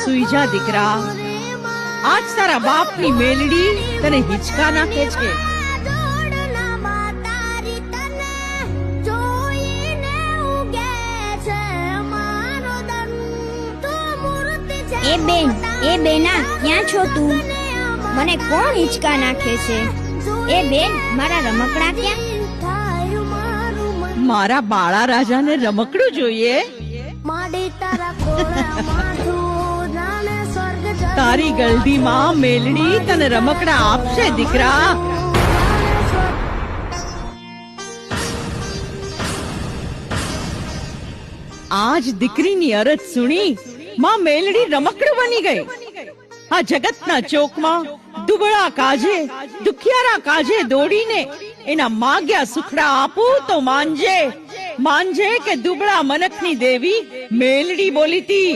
સુઈ જા દીકરા, આજ તારા બાપની મેલડી તને હિંચકા નાખે છે. એ બેના ક્યાં છો તું? મને કોણ હિંચકા નાખે છે? એ બેન, મારા રમકડા ક્યાં? મારા બાળા રાજાને રમકડું જોઈએ. તારી ગલડીમાં મેલડી તને રમકડા આપશે દીકરા. આજ દીકરીની અરજ સુણી માં મેલડી રમકડું બની ગઈ. આ જગતના ચોકમાં દુબળા કાજે દુખિયારા કાજે દોડીને એના માગ્યા સુખડા આપું તો માનજે કે દુબળા મનખની દેવી મેલડી બોલીતી.